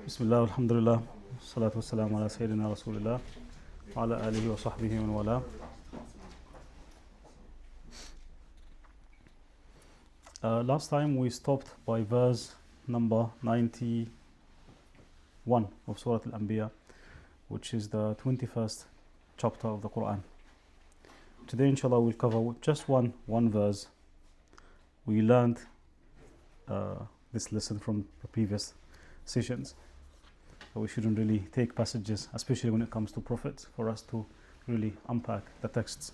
Bismillah, alhamdulillah, salatu wassalamu ala sayyidina rasulillah, wa ala alihi wa sahbihi wa wala. Last time we stopped by verse number 91 of Surat Al Anbyaa, which is the 21st chapter of the Quran. Today, inshallah, we'll cover just one verse. We learned this lesson from the previous sessions. So we shouldn't really take passages, especially when it comes to prophets, for us to really unpack the texts.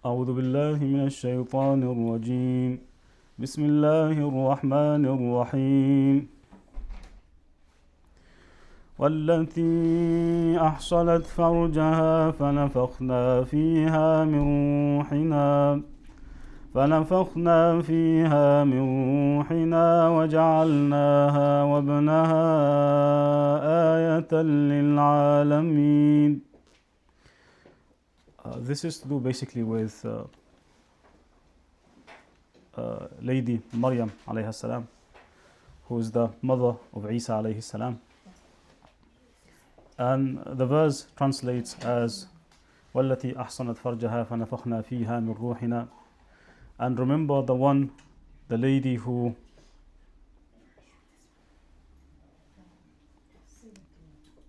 أعوذ بالله من الشيطان الرجيم بسم الله الرحمن الرحيم والتي أحصنت فرجها فنفخنا فيها من روحنا وجعلناها وابنها آية للعالمين. This is to do basically with Lady Maryam alayhi salam, who is the mother of Isa alayhi salam. And the verse translates as والتي أحصنت فرجها فنفخنا فيها من روحنا. And remember the lady who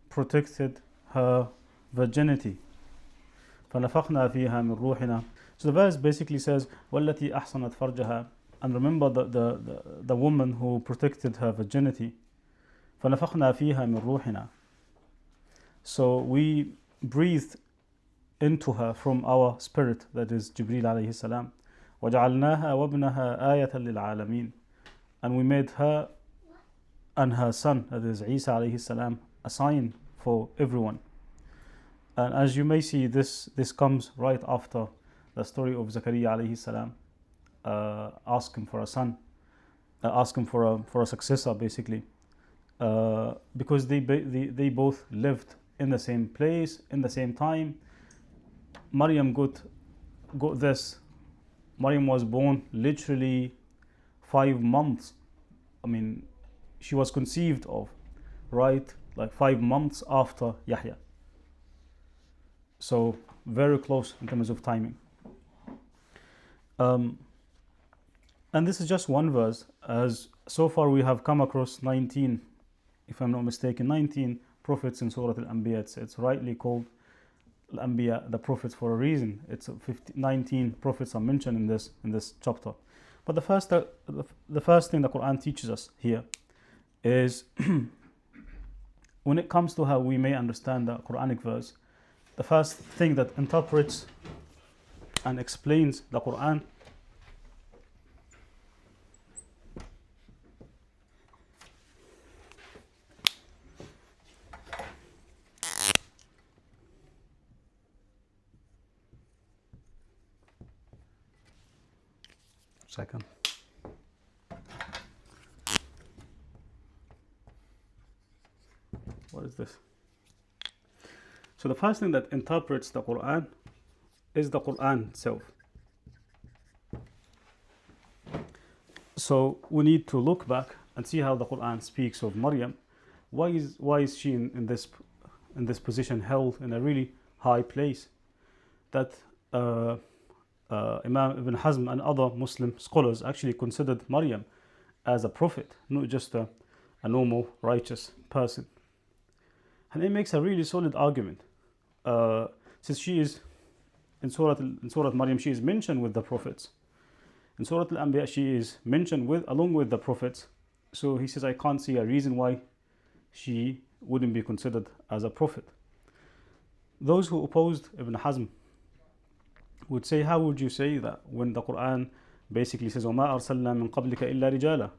protected her virginity. فَنَفَخْنَا فِيهَا مِنْ رُوحِنَا. So the verse basically says, وَالَّتِي أَحْصَنَتْ فَرْجَهَا. And remember the woman who protected her virginity. فَنَفَخْنَا فِيهَا مِنْ رُوحِنَا. So we breathed into her from our spirit, that is Jibreel alayhi salam. وَجَعَلْنَاهَا وَابْنَهَا آيَةً لِلْعَالَمِينَ. And we made her and her son, that is Isa alayhi salam, a sign for everyone. And as you may see, this comes right after the story of Zakaria alayhi salam, asking for a son, asking for a successor basically, because they both lived in the same place, in the same time. Maryam got this. Maryam was born literally 5 months. I mean, she was conceived of, right, like 5 months after Yahya. So very close in terms of timing. And this is just one verse, as so far we have come across 19, if I'm not mistaken, 19 prophets in Surat Al Anbyaa. It's rightly called Al Anbyaa, the prophets, for a reason. It's 19 prophets are mentioned in this chapter. But the first thing the Quran teaches us here is when it comes to how we may understand the Quranic verse, the first thing that interprets and explains the Quran second. What is this? So the first thing that interprets the Quran is the Quran itself. So we need to look back and see how the Quran speaks of Maryam. Why is she in this position, held in a really high place, that Imam Ibn Hazm and other Muslim scholars actually considered Maryam as a prophet, not just a normal righteous person. And it makes a really solid argument. Since she is in Surat Maryam, she is mentioned with the prophets. In Surat Al Anbyaa, she is mentioned along with the prophets. So he says, I can't see a reason why she wouldn't be considered as a prophet. Those who opposed Ibn Hazm would say, how would you say that when the Quran basically says, وَمَا أَرْسَلْنَا مِن قَبْلِكَ إِلَّا رِجَالًا,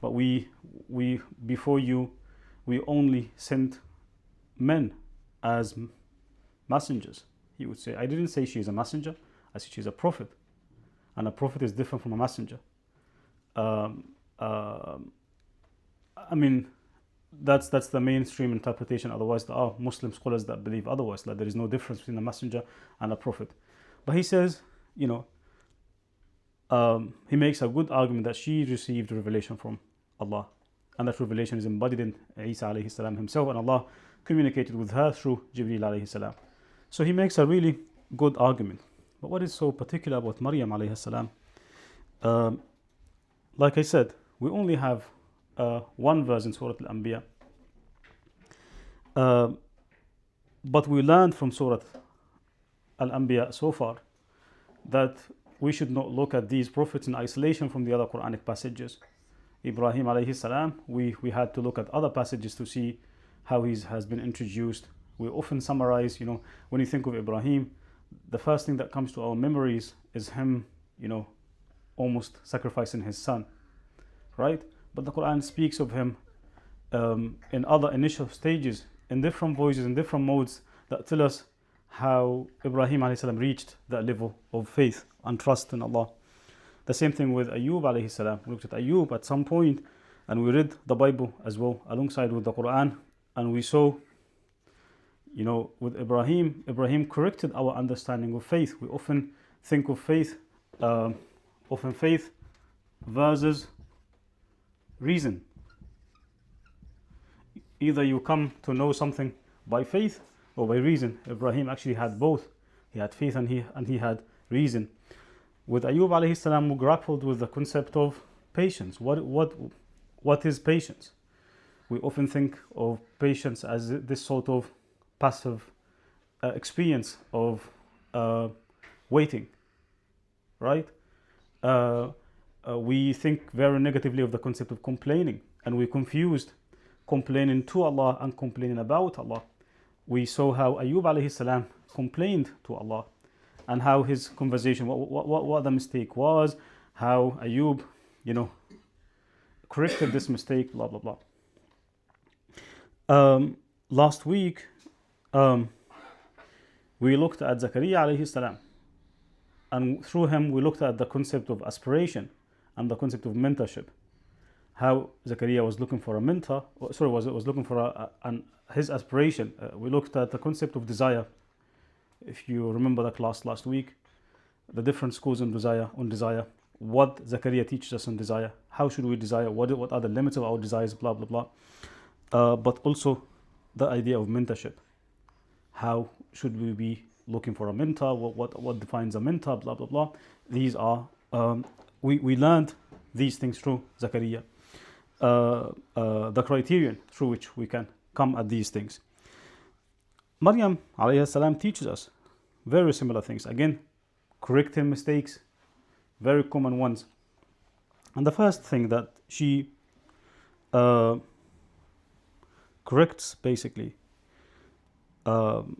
but we before you, we only sent men as messengers. He would say, I didn't say she is a messenger, I said she is a prophet. And a prophet is different from a messenger. I mean, that's the mainstream interpretation. Otherwise, there are Muslim scholars that believe otherwise, that there is no difference between a messenger and a prophet. But he says, he makes a good argument that she received revelation from Allah and that revelation is embodied in Isa alayhi salam himself, and Allah communicated with her through Jibreel alayhi salam. So he makes a really good argument. But what is so particular about Maryam alayhi salam? Like I said, we only have one verse in Surat Al Anbyaa. But we learned from Surat Al Anbyaa so far that we should not look at these prophets in isolation from the other Quranic passages. Ibrahim alayhi salam, we had to look at other passages to see how he has been introduced. We often summarize, when you think of Ibrahim, the first thing that comes to our memories is him, almost sacrificing his son, right? But the Quran speaks of him in other initial stages, in different voices, in different modes, that tell us how Ibrahim alayhi salam reached that level of faith and trust in Allah. The same thing with Ayub alayhi salam. We looked at Ayub at some point, and we read the Bible as well alongside with the Quran, and we saw, with Ibrahim corrected our understanding of faith. We often think of faith, faith versus reason. Either you come to know something by faith or by reason. Ibrahim actually had both. He had faith and he had reason. With Ayub alayhi salam, we grappled with the concept of patience. What is patience? We often think of patience as this sort of passive experience of waiting, right? We think very negatively of the concept of complaining, and we confused complaining to Allah and complaining about Allah. We saw how Ayub alayhi salam complained to Allah, and how his conversation, what the mistake was, how Ayub, corrected this mistake, blah, blah, blah. Last week, we looked at Zakaria alayhi salam, and through him we looked at the concept of aspiration and the concept of mentorship. How Zakaria was looking for a mentor, was looking for his aspiration. We looked at the concept of desire. If you remember the class last week, the different schools on desire, what Zakaria teaches us on desire, how should we desire, what are the limits of our desires, blah, blah, blah. But also the idea of mentorship. How should we be looking for a mentor, what defines a mentor, blah, blah, blah. These are, we learned these things through Zakaria. The criterion through which we can come at these things. Maryam alayhi salam teaches us very similar things. Again, correcting mistakes, very common ones. And the first thing that she corrects, basically, and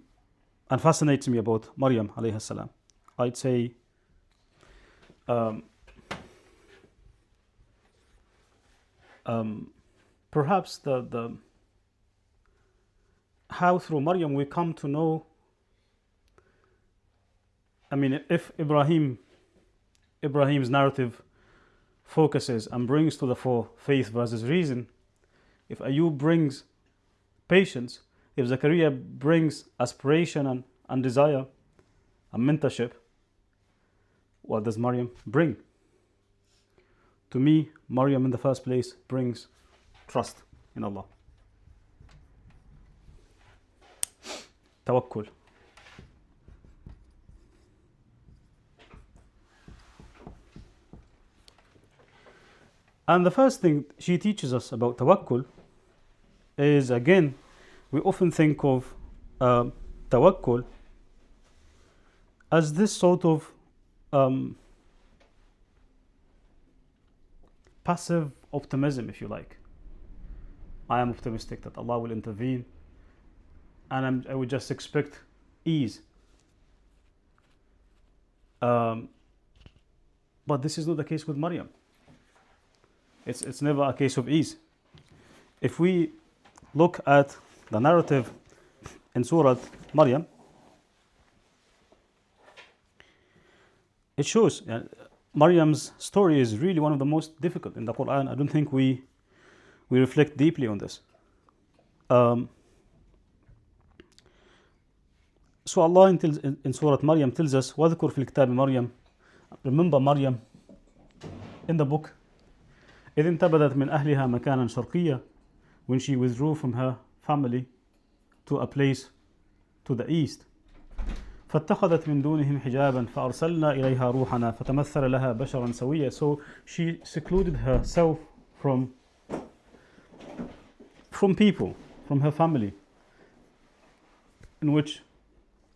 fascinates me about Maryam alayhi salam, I'd say perhaps the how through Maryam we come to know, if Ibrahim's narrative focuses and brings to the fore faith versus reason, if Ayub brings patience, if Zakaria brings aspiration and desire and mentorship, what does Maryam bring? To me, Maryam in the first place brings trust in Allah. Tawakkul. And the first thing she teaches us about tawakkul is, again, we often think of tawakkul as this sort of passive optimism, if you like. I am optimistic that Allah will intervene, and I would just expect ease. But this is not the case with Maryam. It's never a case of ease. If we look at the narrative in Surah Maryam, it shows Maryam's story is really one of the most difficult in the Quran. I don't think we reflect deeply on this. So Allah in Surah Maryam tells us, وَذْكُرْ فِي الْكِتَابِ Maryam. Remember Maryam in the book. إذ انتبذت من أهلها مكانا شرقيا, when she withdrew from her family to a place to the east. فاتخذت من دونهم حجابا فأرسلنا إليها روحنا فتمثل لها بشرا سويا. So she secluded herself from people, from her family, in which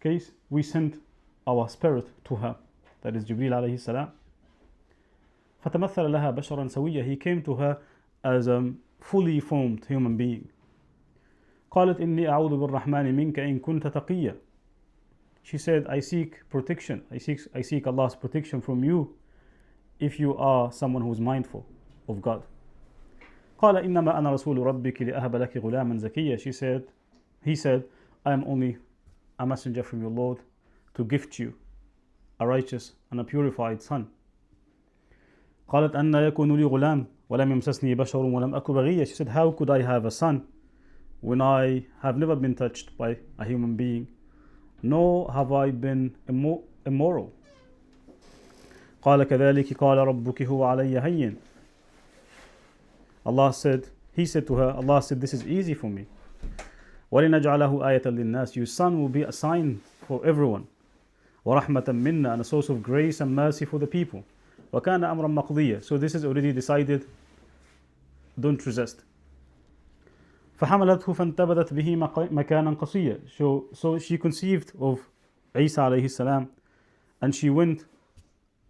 case we sent our spirit to her, that is Jibreel alayhi salam. فتمثل لها بشرا سويا, he came to her as a fully formed human being. قالت إني أعوذ بالرحمن منك إن كنت تقيا. She said, I seek protection, I seek Allah's protection from you if you are someone who is mindful of God. قال إنما أنا رسول ربك لأهب لك غلاما زكيا. He said, I am only a messenger from your Lord to gift you a righteous and a purified son. قالت أن يكون لي غلام ولم يمسسني بشر ولم أك بغيا. She said, how could I have a son when I have never been touched by a human being, nor have I been immoral. قال كذلك قال ربك هو علي هين. He said to her, Allah said, this is easy for me. وَلِنَجْعَلَهُ آيَةً لِلنَّاسِ. Your son will be a sign for everyone. وَرَحْمَةً مِنَّا, and a source of grace and mercy for the people. وَكَانَ أَمْرًا مَقْضِيًّا. So this is already decided. Don't resist. فحملته فانتبذت به مكانا قصيا. So she conceived of Isa alayhi salam, and she went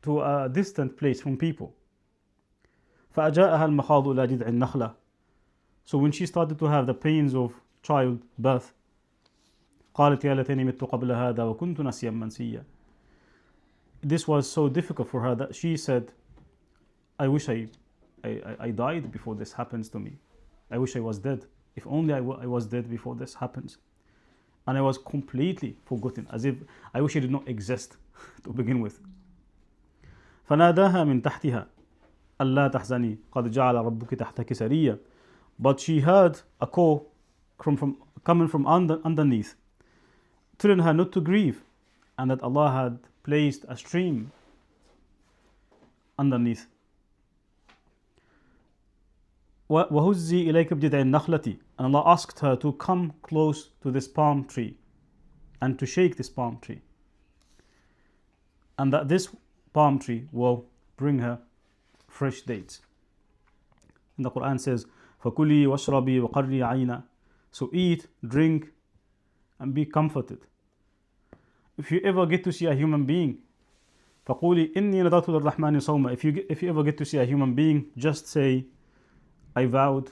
to a distant place from people. فأجاءها المخاض إلى جذع النخلة. So when she started to have the pains of childbirth, قالت يا ليتني مت قبل هذا وكنت نسيا منسيا. This was so difficult for her that she said, I wish I died before this happens to me. I wish I was dead. If only I was dead before this happens. And I was completely forgotten, as if I wish I did not exist to begin with. فناداها من تحتها ألا تحزني قد جعل ربك تحتك سريا. But she heard a call coming from underneath, telling her not to grieve, and that Allah had placed a stream underneath. وهزي إليك بجذع النخلة. And Allah asked her to come close to this palm tree and to shake this palm tree, and that this palm tree will bring her fresh dates. And the Quran says, فَكُلِي وَاشْرَبِي وَقَرِّي عَيْنًا. So eat, drink, and be comforted. If you ever get to see a human being, فَقُولِي إِنِّي نَذَرْتُ لِلرَّحْمَنِ صَوْمًا. If you ever get to see a human being, just say, I vowed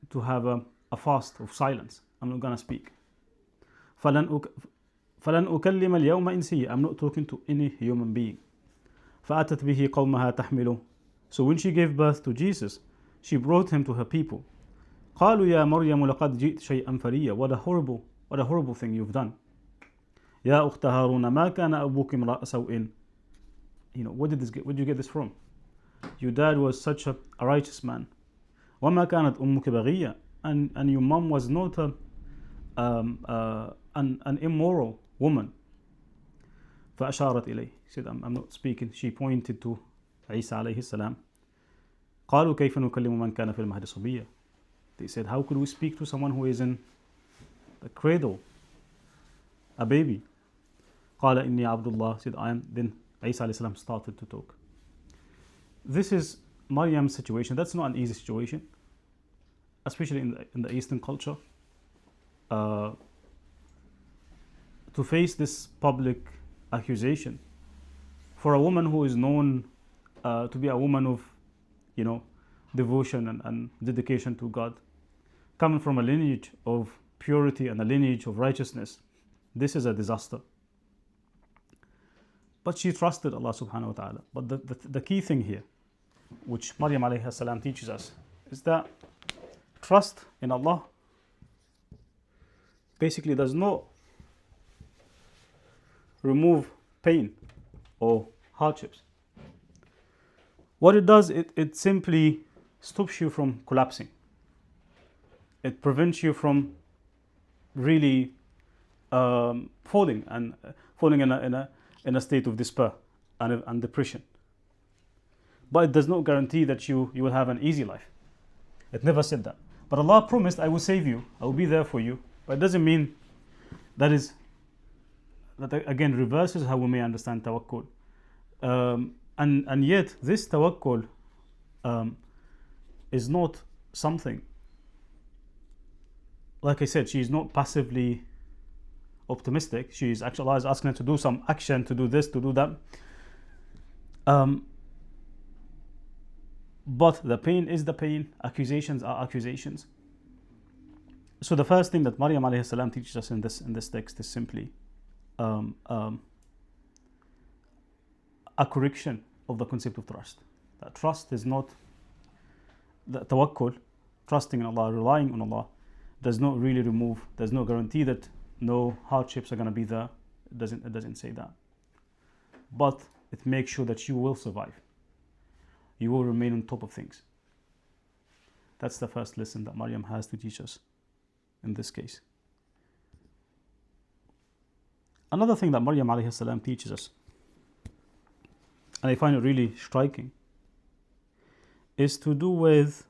to have a fast of silence. I'm not gonna speak. فَلَنْ أُكَلِّمَ الْيَوْمَ إِنسِيًّا. I'm not talking to any human being. فَأَتَتْ بِهِ قَوْمَهَا تَحْمِلُهُ. So when she gave birth to Jesus, she brought him to her people. قالوا يا مريم لقد جئت شيئا فريا. What a horrible thing you've done. يا أخت هارون ما كان أبوك امرأ سوء. Where did you get this from? Your dad was such a righteous man. وما كانت أمك بغية. And your mom was not an immoral woman. فأشارت إليه. She said, I'm not speaking. She pointed to Isa alayhi salam. قالوا كيف نكلم من كان في المهد صبيا. They said, how could we speak to someone who is in the cradle, a baby? قال إني عبد الله. Said, I am. Then Isa alayhi salam started to talk. This is Maryam's situation. That's not an easy situation, especially in the Eastern culture. To face this public accusation for a woman who is known to be a woman of devotion and dedication to God, coming from a lineage of purity and a lineage of righteousness. This is a disaster. But she trusted Allah subhanahu wa ta'ala. But the key thing here, which Maryam alayhi salam teaches us, is that trust in Allah basically does not remove pain or hardships. What it does, it simply stops you from collapsing. It prevents you from really falling in a state of despair and depression. but it does not guarantee that you will have an easy life. It never said that. But Allah promised, I will save you, I will be there for you. But it doesn't mean that again reverses how we may understand tawakkul. And yet this tawakkul is not something, like I said, she is not passively optimistic. She is actually, Allah is asking her to do some action, to do this, to do that. But the pain is the pain, accusations are accusations. So the first thing that Maryam alayhi salam teaches us in this text is simply a correction of the concept of trust. That trust is not, the tawakkul, trusting in Allah, relying on Allah, does not really remove, there's no guarantee that no hardships are going to be there. It doesn't say that. But it makes sure that you will survive. You will remain on top of things. That's the first lesson that Maryam has to teach us in this case. Another thing that Maryam alayhi salam teaches us, and I find it really striking, is to do with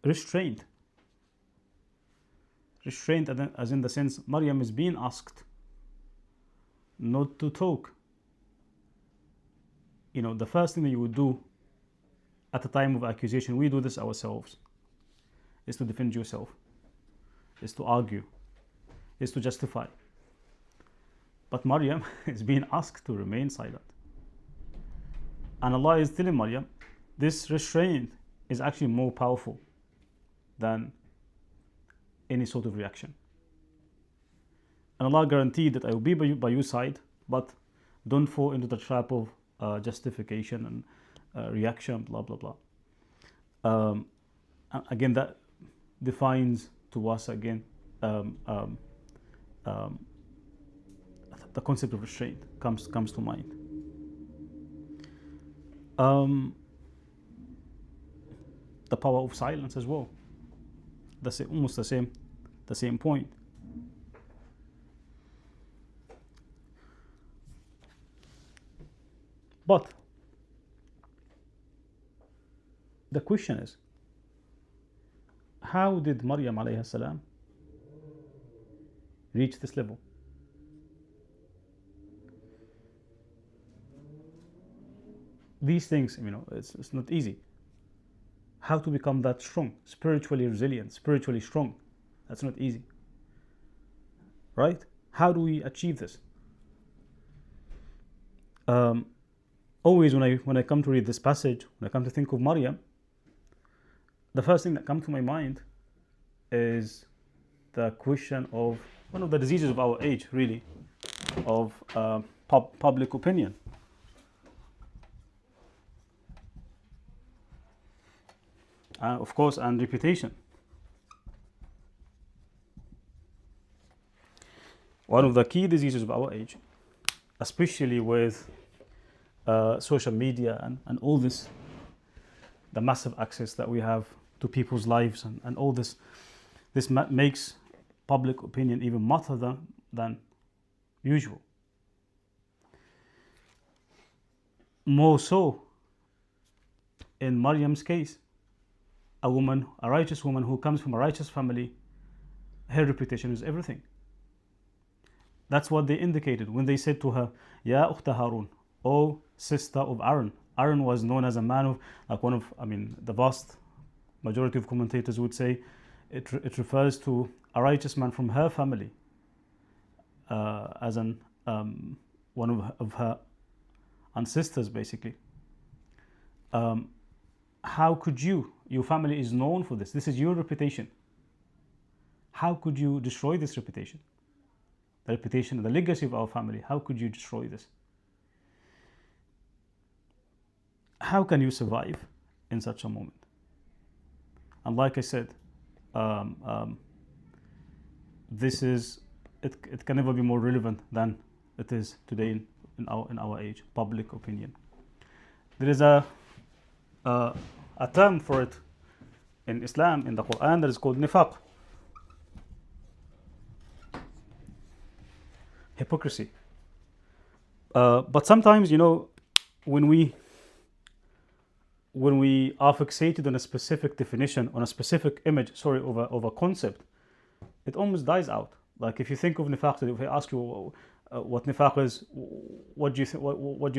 restraint. Restraint as in the sense Maryam is being asked not to talk. The first thing that you would do at the time of accusation, we do this ourselves, is to defend yourself, is to argue, is to justify. But Maryam is being asked to remain silent. And Allah is telling Maryam, this restraint is actually more powerful than any sort of reaction. And Allah guaranteed that I will be by your side, but don't fall into the trap of justification and reaction, blah, blah, blah. Again, that defines to us again the concept of restraint comes to mind. The power of silence as well. That's almost the same point. But the question is, how did Maryam alayhi salam reach this level? These things, it's not easy. How to become that strong, spiritually resilient, spiritually strong? That's not easy, right? How do we achieve this? Always when I come to read this passage, when I come to think of Maryam, the first thing that comes to my mind is the question of one of the diseases of our age, really, of public opinion. Of course, and reputation. One of the key diseases of our age, especially with social media and all this, the massive access that we have to people's lives and all this makes public opinion even madder than usual. More so in Maryam's case, a righteous woman who comes from a righteous family, her reputation is everything. That's what they indicated when they said to her, Ya Ukhta Harun, O sister of Aaron. Aaron was known as a man of, the vast majority of commentators would say it refers to a righteous man from her family, as one of her ancestors, basically. How could your family is known for this is your reputation. How could you destroy this reputation? The reputation, the legacy of our family, how could you destroy this? How can you survive in such a moment? And like I said, this is, it can never be more relevant than it is today in our age, public opinion. There is a term for it in Islam, in the Quran, that is called nifaq. hypocrisy. But sometimes, when we are fixated on a specific definition, on a specific image, of a concept, it almost dies out. Like if you think of nifaq today, if I ask you what nifaq is, what do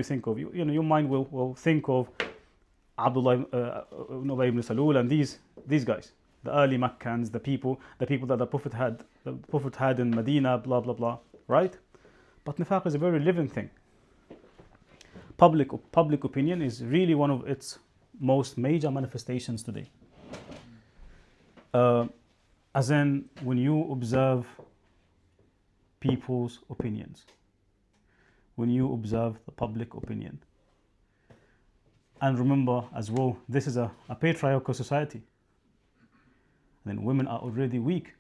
you think of? Your mind will think of Abdullah ibn Salul and these guys, the early Meccans, the people that the Prophet had in Medina, blah blah blah, right? But nifaq is a very living thing. Public opinion is really one of its most major manifestations today. As in, when you observe people's opinions, when you observe the public opinion. And remember as well, this is a patriarchal society. And then women are already weak,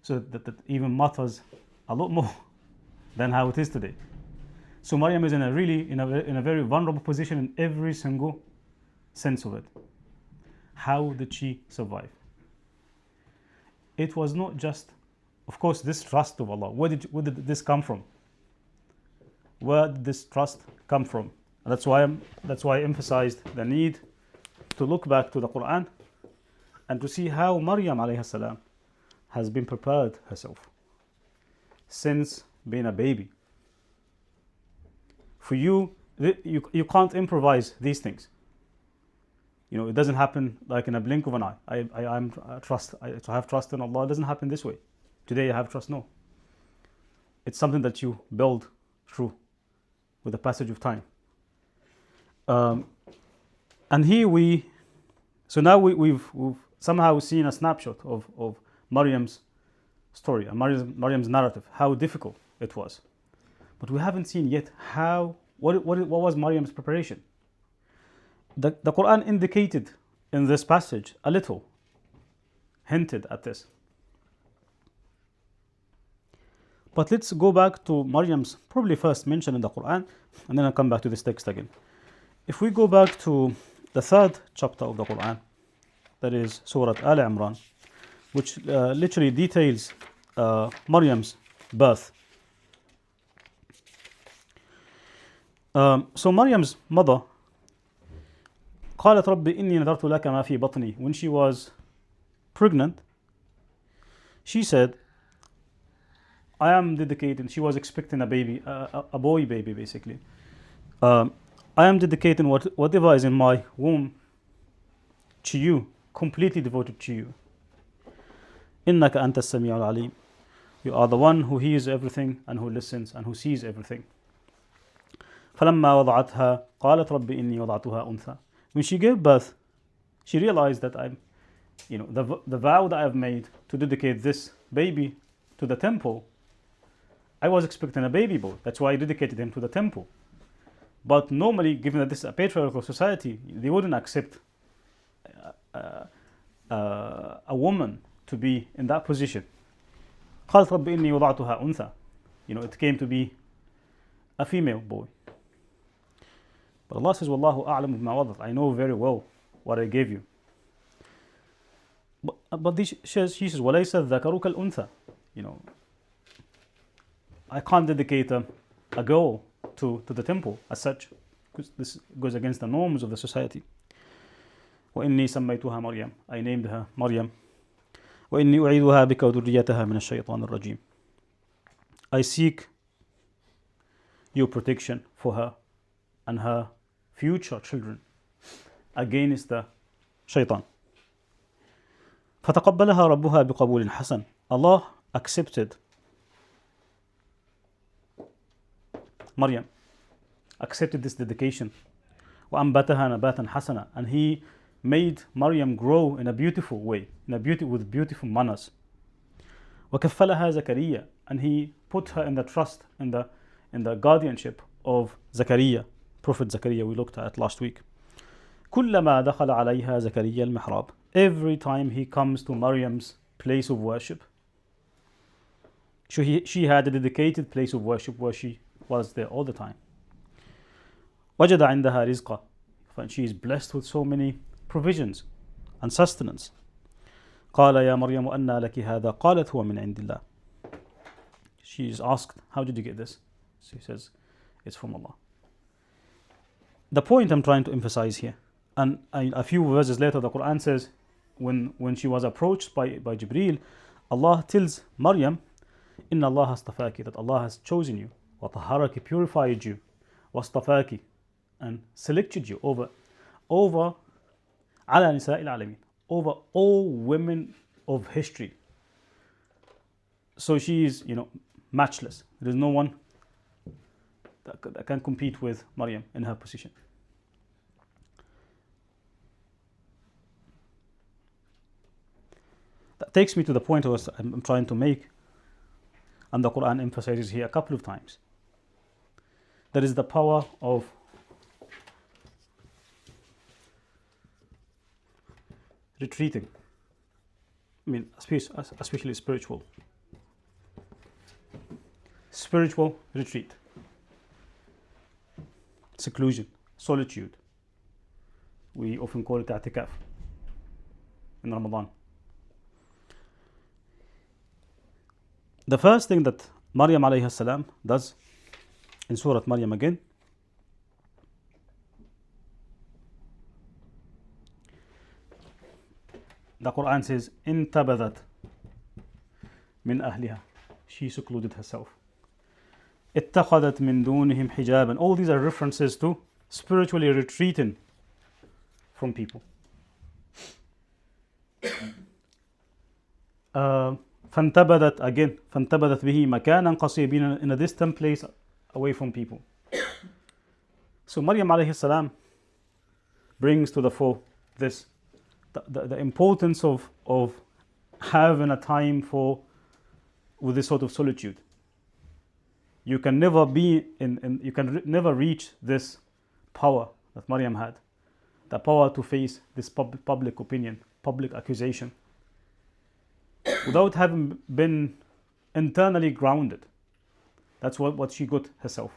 so that even matters a lot more than how it is today. So Maryam is in a very vulnerable position in every single sense of it. How did she survive? It was not just, of course, this trust of Allah. Where did this come from? Where did this trust come from? And that's why I emphasized the need to look back to the Quran and to see how Maryam alayhi salam has been prepared herself since being a baby. For you can't improvise these things. It doesn't happen like in a blink of an eye. I have trust in Allah. It doesn't happen this way. Today I have trust. No. It's something that you build through with the passage of time. And here we've somehow seen a snapshot of Maryam's story and Maryam's narrative, how difficult it was. But we haven't seen yet what was Maryam's preparation. The Quran indicated in this passage a little, hinted at this. But let's go back to Maryam's probably first mention in the Quran, and then I'll come back to this text again. If we go back to the third chapter of the Quran, that is Surat Al Anbyaa, which literally details Maryam's birth. So Maryam's mother, قالت رب إني نذرت لك ما في بطني. When she was pregnant, she said, I am dedicating. She was expecting a baby, a boy baby basically. I am dedicating whatever is in my womb to you, completely devoted to you. إنك أنت السميع العليم. You are the one who hears everything and who listens and who sees everything. فلما وضعتها قالت رب إني وضعتها أنثى. When she gave birth, she realized that the vow that I've made to dedicate this baby to the temple, I was expecting a baby boy. That's why I dedicated him to the temple. But normally, given that this is a patriarchal society, they wouldn't accept a woman to be in that position. قالت رب إني وضعتها أنثى. It came to be a female boy. But Allah says, Wallahu a'lamu bima wadat. I know very well what I gave you. But she says, وَلَيْسَ الذَّكَرُ كَالْأُنْثَى. I can't dedicate a girl to the temple as such, because this goes against the norms of the society. وإني سميتها مريم. I named her Maryam. وإني أعيذها بك وذريتها من الشيطان الرجيم. I seek your protection for her and her future children against the shaitan. فتقبلها ربها بقبول حسن. Allah accepted Maryam, accepted this dedication. وأنبتها نباتا حسنا. And he made Maryam grow in a beautiful way, with beautiful manners. وكفلها زكريا. And he put her in the trust, in the guardianship of Zakaria, Prophet Zakaria, we looked at last week. كلما دخل عليها زكريا المحراب. Every time he comes to Maryam's place of worship, she had a dedicated place of worship where she was there all the time. وجد عندها رزقا. And she is blessed with so many provisions and sustenance. قال يا مريم أنى لك هذا. قالت هو من عند الله. she's asked, how did you get this? She says, it's from Allah. The point I'm trying to emphasize here, and a few verses later, the Quran says, when she was approached by Jibreel, Allah tells Maryam, Inna Allah astafaki, that Allah has chosen you, wa taharaki, purified you, wastafaki, and selected you over ala nisa'il alamin, over all women of history. So she is, matchless. There is no one that can compete with Maryam in her position. That takes me to the point I'm trying to make, and the Quran emphasizes here a couple of times. There is the power of retreating. Especially spiritual retreat, seclusion, solitude. We often call it i'tikaf in Ramadan. The first thing that Maryam alayhi salam does in Surah Maryam again, the Quran says, intabadat min ahliha, she secluded herself. اتخذت من دونهم حجابا. All these are references to spiritually retreating from people. فانتبذت again, فانتبذت به مكانا قصيا, in a distant place away from people. So Maryam alayhi salam brings to the fore this, the importance of having a time with this sort of solitude. You can never be you can never reach this power that Maryam had, the power to face this public opinion, public accusation, without having been internally grounded. That's what she got herself.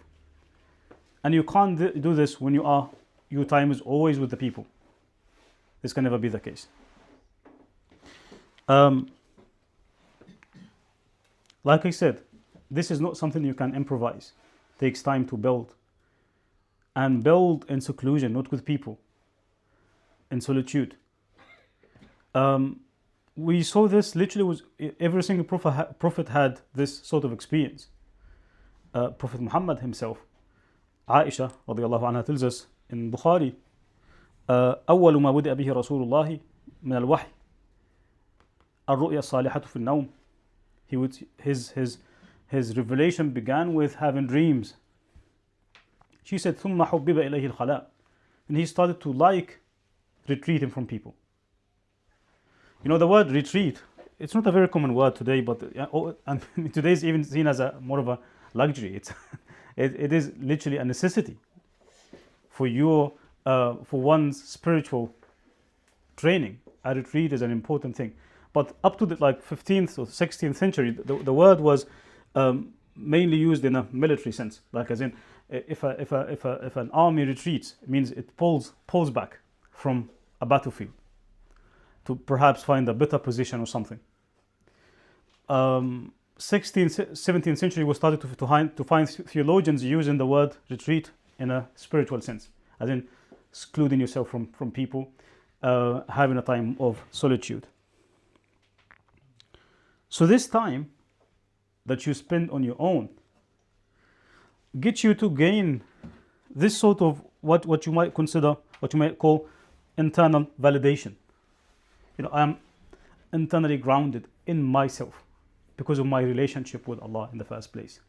And you can't do this when your time is always with the people. This can never be the case. Like I said, this is not something you can improvise. It takes time to build. And build in seclusion, not with people, in solitude. We saw this literally every single prophet had this sort of experience. Prophet Mohammed himself, Aisha radiallahu anha tells us in Bukhari, أول ما بدأ به رسول الله من الوحي الرؤيا الصالحة في النوم. His revelation began with having dreams. She said, ثم حبب إليه الخلاء, and he started to like retreating from people. The word retreat, it's not a very common word today, but and today is even seen as more of a luxury. It is literally a necessity for one's spiritual training. A retreat is an important thing. But up to the 15th or 16th century, the word was mainly used in a military sense, like as in if an army retreats, it means it pulls back from a battlefield to perhaps find a better position or something. 16th, 17th century was started to find theologians using the word retreat in a spiritual sense, as in secluding yourself from people, having a time of solitude. So this time that you spend on your own gets you to gain this sort of what you might call internal validation. I am internally grounded in myself because of my relationship with Allah in the first place.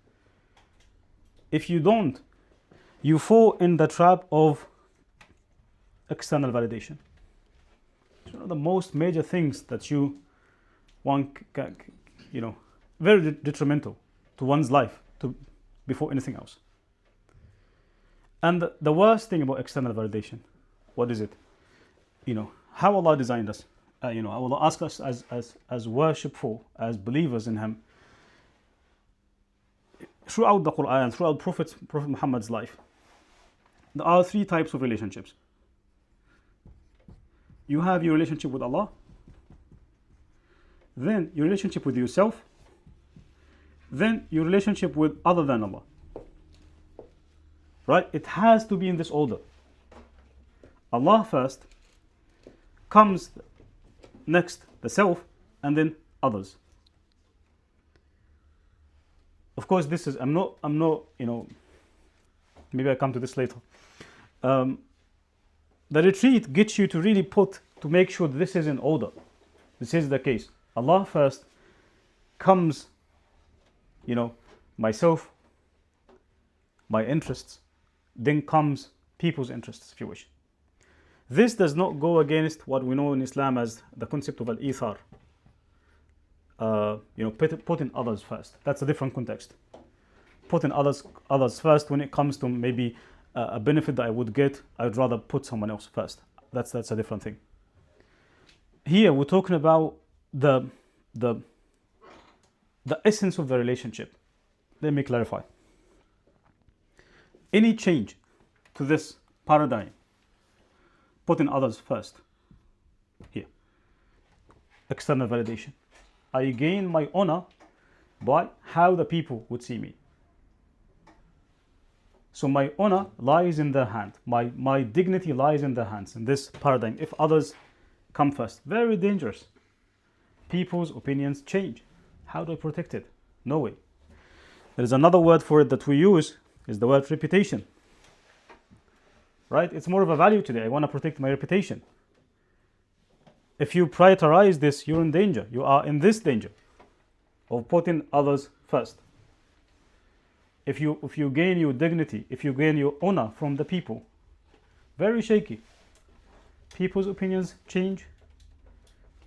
If you don't, you fall in the trap of external validation. The most major things that very detrimental to one's life before anything else. And the worst thing about external validation, what is it? How Allah designed us. Allah asks us as worshipful, as believers in Him. Throughout the Quran, throughout Prophet Muhammad's life, there are three types of relationships. You have your relationship with Allah, then your relationship with yourself, then your relationship with other than Allah. Right? It has to be in this order. Allah first, comes next the self, and then others. Of course, this is, I'm not, maybe I come to this later. The retreat gets you to really to make sure that this is in order. This is the case. Allah first, comes, myself, my interests, then comes people's interests, if you wish. This does not go against what we know in Islam as the concept of al-ithar. Putting others first. That's a different context. Putting others first when it comes to maybe a benefit that I would get, I'd rather put someone else first. That's a different thing. Here we're talking about the essence of the relationship. Let me clarify. Any change to this paradigm, putting others first, here, external validation. I gain my honor by how the people would see me. So my honor lies in their hand. My dignity lies in their hands in this paradigm. If others come first, very dangerous. People's opinions change. How do I protect it? No way. There is another word for it that we use, is the word reputation. Right? It's more of a value today. I want to protect my reputation. If you prioritize this, you're in danger. You are in this danger of putting others first. If you gain your dignity, if you gain your honor from the people, very shaky. People's opinions change.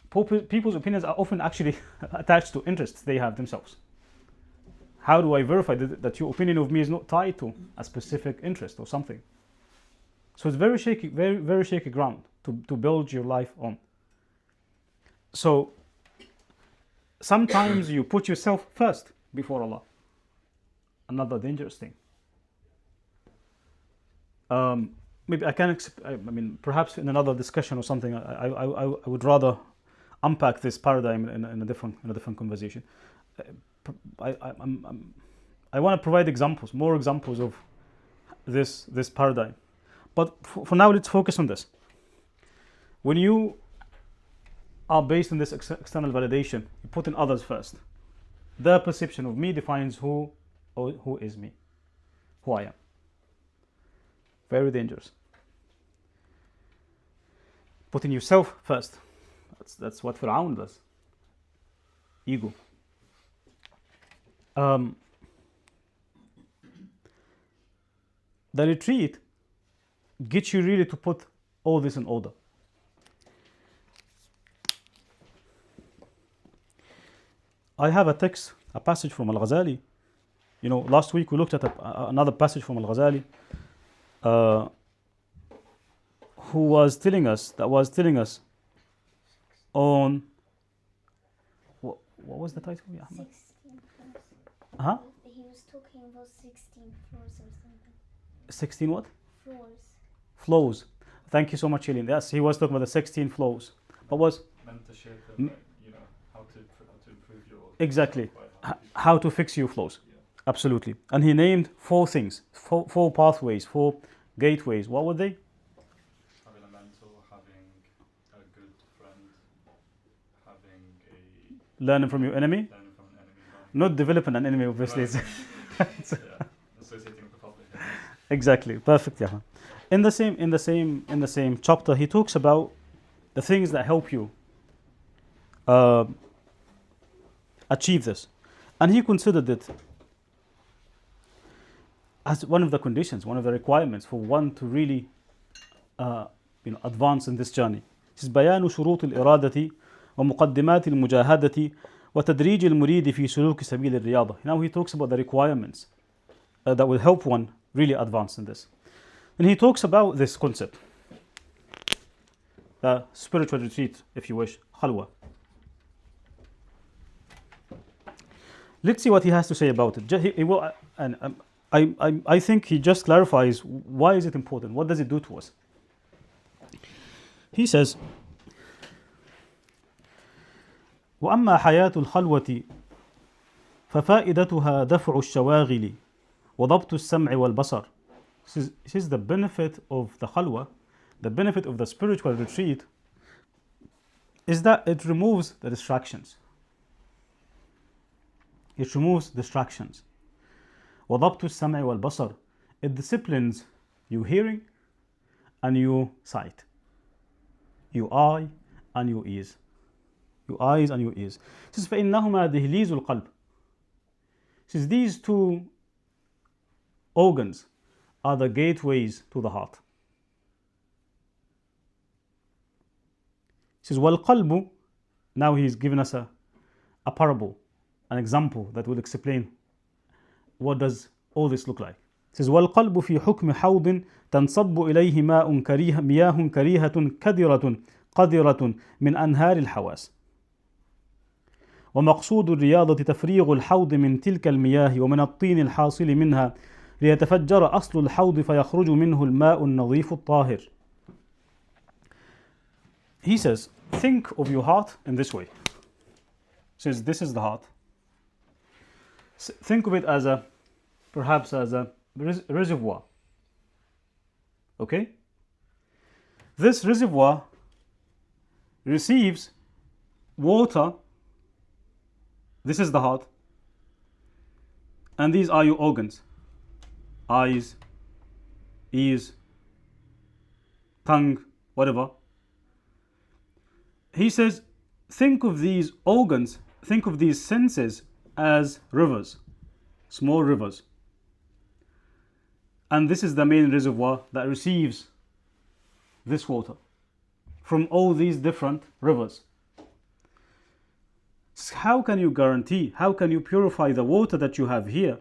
People's opinions are often actually attached to interests they have themselves. How do I verify that your opinion of me is not tied to a specific interest or something? So it's very shaky, very, very shaky ground to build your life on. So sometimes you put yourself first before Allah. Another dangerous thing. Maybe I can. Perhaps in another discussion or something. I would rather unpack this paradigm in a different conversation. I want to provide examples, more examples of this paradigm. But for now, let's focus on this. When you are based on this external validation, you put in others first. Their perception of me defines who is me, who I am. Very dangerous. Putting yourself first. That's what Fir'aun does. Ego. The retreat gets you really to put all this in order. I have a passage from Al-Ghazali. Last week we looked at another passage from Al-Ghazali who was telling us on what was the title? Yeah, Ahmed? 16 floors. Huh? He was talking about 16 floors or something. 16 what? Floors. Thank you so much, Eileen. Yes, he was talking about the 16 flows. But was meant to share them, how to improve your exactly how to fix your flows. Yeah. Absolutely. And he named 4 things, four pathways, 4 gateways. What were they? Having a mentor, having a good friend, having learning from your enemy. Not developing an enemy, obviously. Associating with the public. Exactly. Perfect. Yeah. In the same chapter, he talks about the things that help you achieve this, and he considered it as one of the conditions, one of the requirements for one to really, advance in this journey. He says, بيان شروط الإرادة ومقدمات المجاهدة وتدريج المريد في سلوك سبيل الرياضة. Now he talks about the requirements that will help one really advance in this. And he talks about this concept, the spiritual retreat, if you wish, khalwa. Let's see what he has to say about it. I think he just clarifies why is it important, what does it do to us. He says, وأما حياة الخلوة ففائدتها دفع الشواغل وضبط السمع والبصر. This is the benefit of the khalwa, the benefit of the spiritual retreat is that it removes the distractions. It removes distractions. وضبط السمع والبصر. It disciplines your hearing and your sight, your eye and your ears. Your eyes and your ears. It says فإنهما دهليز القلب. It says these two organs are the gateways to the heart. It says والقلب. Now he's given us a parable, an example that will explain what does all this look like. It says والقلب في حكم حوض تنصب إليه مياه كريهة كدرة قذرة من أنهار الحواس. ومقصود الرياضة تفريغ الحوض من تلك المياه ومن الطين الحاصل منها ليتفجر أصل الحوض فيخرج منه الماء النظيف الطاهر. He says, think of your heart in this way. He says, this is the heart. Think of it as perhaps as a reservoir. Okay? This reservoir receives water. This is the heart. And these are your organs. Eyes, ears, tongue, whatever. He says, think of these organs, think of these senses as rivers, small rivers. And this is the main reservoir that receives this water from all these different rivers. How can you guarantee, how can you purify the water that you have here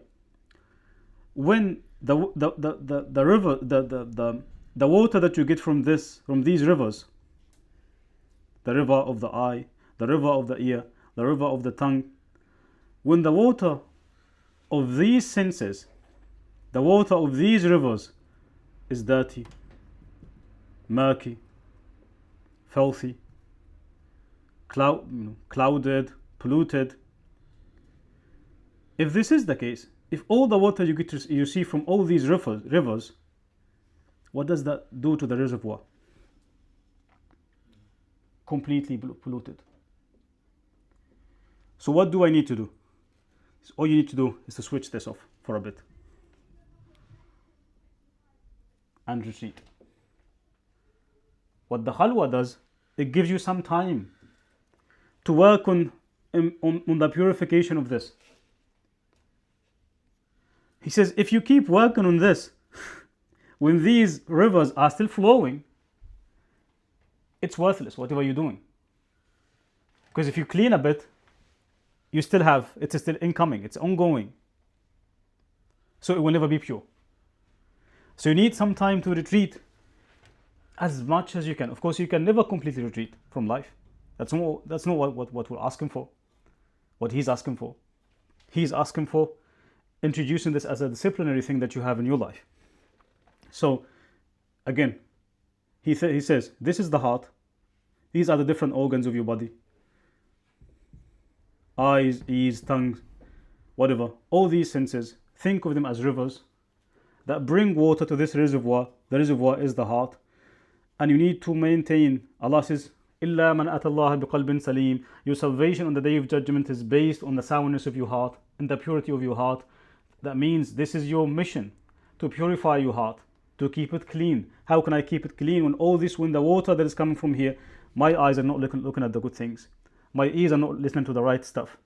when the river, the water that you get from these rivers, the river of the eye, the river of the ear, the river of the tongue, when the water of these senses, the water of these rivers is dirty, murky, filthy, clouded, polluted. If this is the case, if all the water you see from all these rivers, what does that do to the reservoir? Completely polluted. So what do I need to do? All you need to do is to switch this off for a bit and retreat. What the khalwa does, it gives you some time to work on the purification of this. He says, if you keep working on this, when these rivers are still flowing, it's worthless, whatever you're doing. Because if you clean a bit, you still have, it's still incoming, it's ongoing. So it will never be pure. So you need some time to retreat as much as you can. Of course, you can never completely retreat from life. That's not what we're asking for. What he's asking for. He's asking for introducing this as a disciplinary thing that you have in your life. So, again, he says, this is the heart. These are the different organs of your body. Eyes, ears, tongue, whatever. All these senses, think of them as rivers that bring water to this reservoir. The reservoir is the heart. And you need to maintain, Allah says, إِلَّا مَنْ أَتَى اللَّهَ بِقَلْبٍ سَلِيمٍ. Your salvation on the day of judgment is based on the soundness of your heart and the purity of your heart. That means this is your mission, to purify your heart, to keep it clean. How can I keep it clean when the water that is coming from here, my eyes are not looking at the good things, my ears are not listening to the right stuff,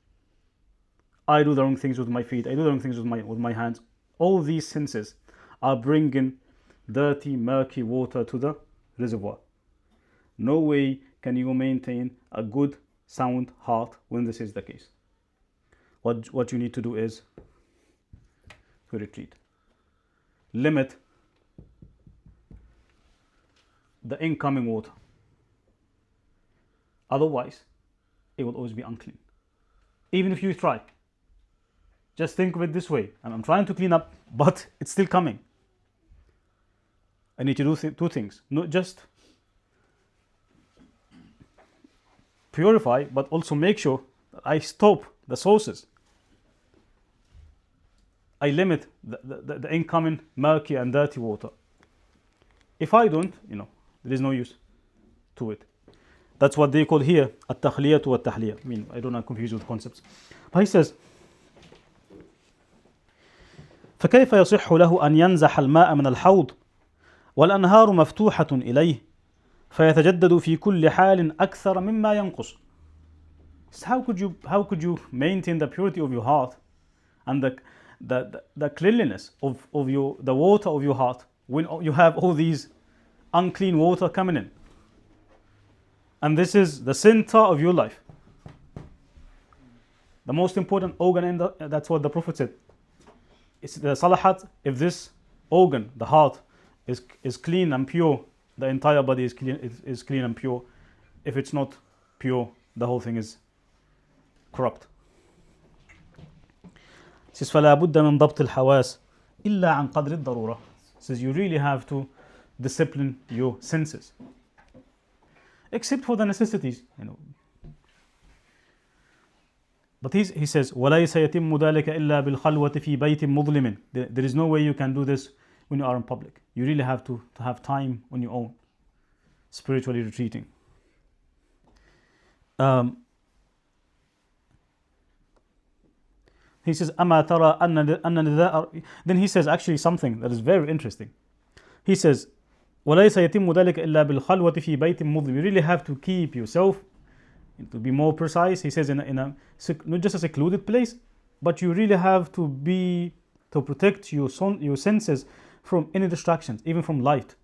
I do the wrong things with my feet, I do the wrong things with my hands. All these senses are bringing dirty, murky water to the reservoir. No way can you maintain a good, sound heart when this is the case. What you need to do is to retreat. Limit the incoming water. Otherwise, it will always be unclean. Even if you try. Just think of it this way. I'm trying to clean up, but it's still coming. I need to do two things. Not just purify, but also make sure that I stop the sources. I limit the incoming murky and dirty water. If I don't, there is no use to it. That's what they call here التخلية والتحلية. I mean, I don't want to confuse with concepts. But he says, فكيف يصح له أن ينزح الماء من الحوض والأنهار مفتوحة إليه فيتجدد في كل حال أكثر مما ينقص. So how could you maintain the purity of your heart and the cleanliness of the water of your heart when you have all these unclean water coming in? And this is the center of your life, the most important organ that's what the Prophet said. It's the salahat. If this organ, the heart, is clean and pure, the entire body is clean and pure. If it's not pure, the whole thing is corrupt. It says فلا بد من ضبط الحواس إلا عن قدر الضرورة. It says you really have to discipline your senses, except for the necessities, But he says وليس يتم ذلك إلا بالخلوة في بيت مظلم. There is no way you can do this when you are in public. You really have to have time on your own, spiritually retreating. He says أما ترى أن نداء. Then he says actually something that is very interesting. He says وليس يتم ذلك إلا بالخلوة في بيت مظلم. You really have to keep yourself, to be more precise, he says in a not just a secluded place, but you really have to protect your senses from any distractions, even from light.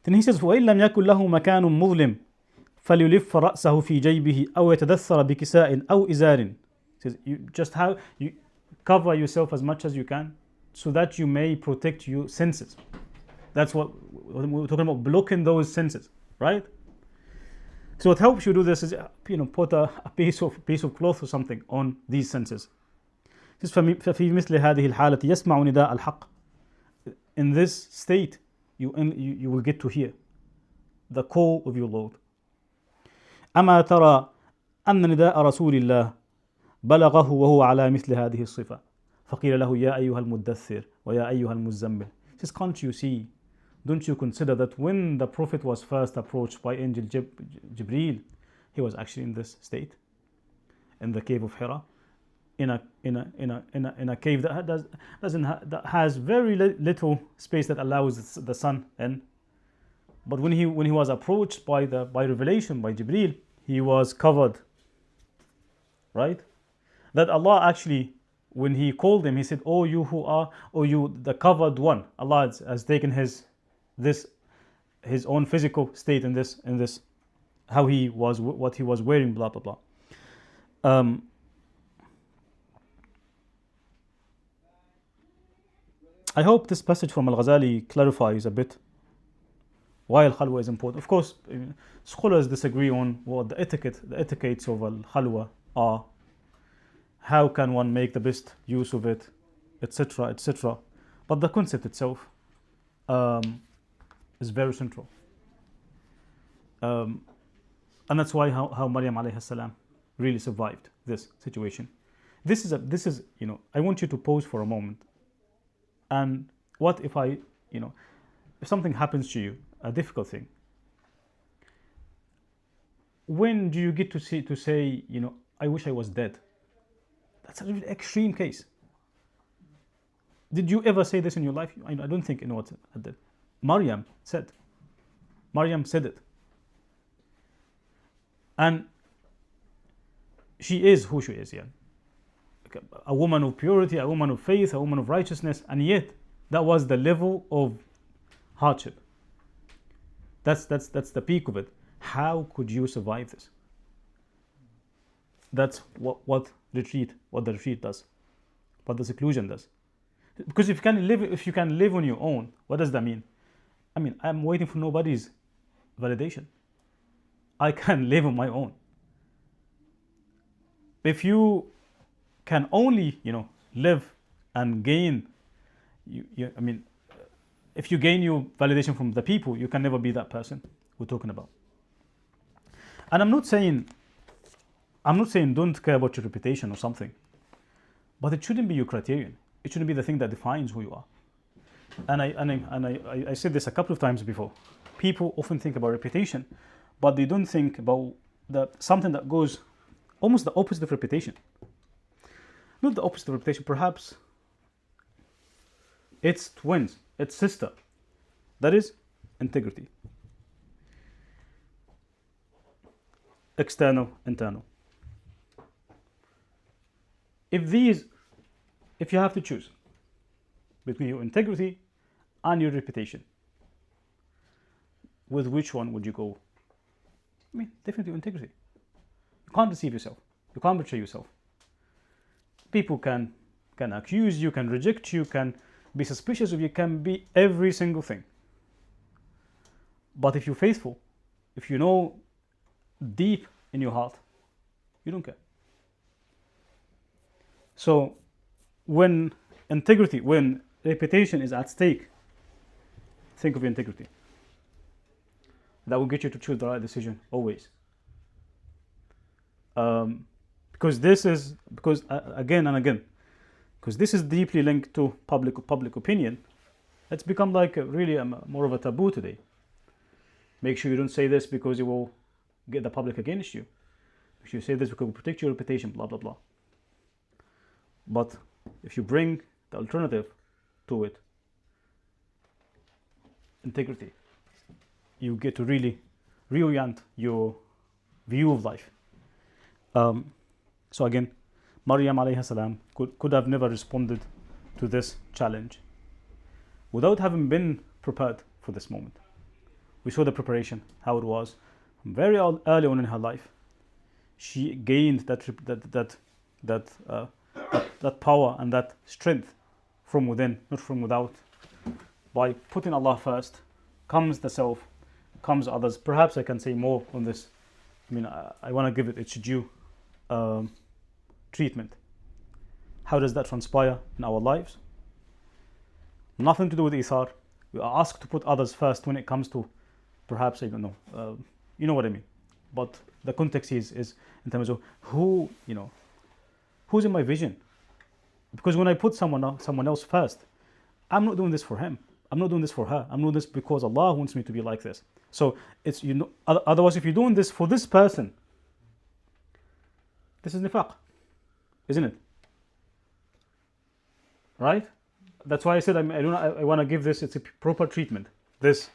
Then he says وإن لم يكن له مكان مظلم فليلف رأسه في جيبه أو يتدثر بكساء أو إزار. He says you cover yourself as much as you can so that you may protect your senses. That's what we're talking about, blocking those senses, right? So what helps you do this is put a piece of cloth or something on these senses. ففي مثل هذه الحالة يسمع نداء الحق. In this state you will get to hear the call of your Lord. أما ترى أن نداء رسول الله بلغه وهو على مثل هذه الصفة فقيل له يا أيها المدثر ويا أيها المزمل. He says, can't you see, don't you consider that when the Prophet was first approached by Angel Jibreel, he was actually in this state, in the cave of Hira, in a cave that has very little space that allows the sun in. But when he was approached by revelation by Jibreel, he was covered, right? That Allah actually, when he called him, he said, "Oh you the covered one." Allah has taken his own physical state in this, how he was, what he was wearing, blah blah blah. I hope this passage from Al-Ghazali clarifies a bit why Al-Khalwa is important. Of course, scholars disagree on what the etiquettes of Al-Khalwa are. How can one make the best use of it, etc., etc. But the concept itself is very central. And that's why how Maryam alayhi salam really survived this situation. This is I want you to pause for a moment. And what if if something happens to you, a difficult thing, when do you get to say, I wish I was dead? That's a really extreme case. Did you ever say this in your life? I don't think what I did. Maryam said it. And she is who she is, yeah. A woman of purity, a woman of faith, a woman of righteousness, and yet that was the level of hardship. That's the peak of it. How could you survive this? That's what the retreat does, what the seclusion does. Because if you can live on your own, what does that mean? I mean, I'm waiting for nobody's validation. I can live on my own. If you can only live and gain if you gain your validation from the people, you can never be that person we're talking about. And I'm not saying don't care about your reputation or something. But it shouldn't be your criterion. It shouldn't be the thing that defines who you are. And I said this a couple of times before. People often think about reputation, but they don't think about something that goes almost the opposite of reputation. Not the opposite of reputation, perhaps it's twins, it's sister. That is integrity. External, internal. If you have to choose between your integrity and your reputation, with which one would you go? I mean, definitely integrity. You can't deceive yourself. You can't betray yourself. People can accuse you, can reject you, can be suspicious of you, can be every single thing. But if you're faithful, if you know deep in your heart, you don't care. So when reputation is at stake, think of your integrity. That will get you to choose the right decision always. Because this is deeply linked to public opinion. It's become like more of a taboo today. Make sure you don't say this because it will get the public against you. Make sure you say this because it will protect your reputation, blah blah blah. But if you bring the alternative to it, integrity, you get to really reorient your view of life. So again, Maryam alayhi salam could have never responded to this challenge without having been prepared for this moment. We saw the preparation, how it was very early on in her life. She gained that power and that strength from within, not from without. By putting Allah first, comes the self, comes others. Perhaps I can say more on this. I mean, I want to give it its due treatment. How does that transpire in our lives? Nothing to do with Ithar. We are asked to put others first when it comes to, perhaps, I don't know, you know what I mean. But the context is in terms of who's in my vision. Because when I put someone else first, I'm not doing this for him. I'm not doing this for her. I'm doing this because Allah wants me to be like this. So it's, otherwise, if you're doing this for this person, this is nifaq, isn't it? Right? That's why I said I want to give this its a proper treatment. This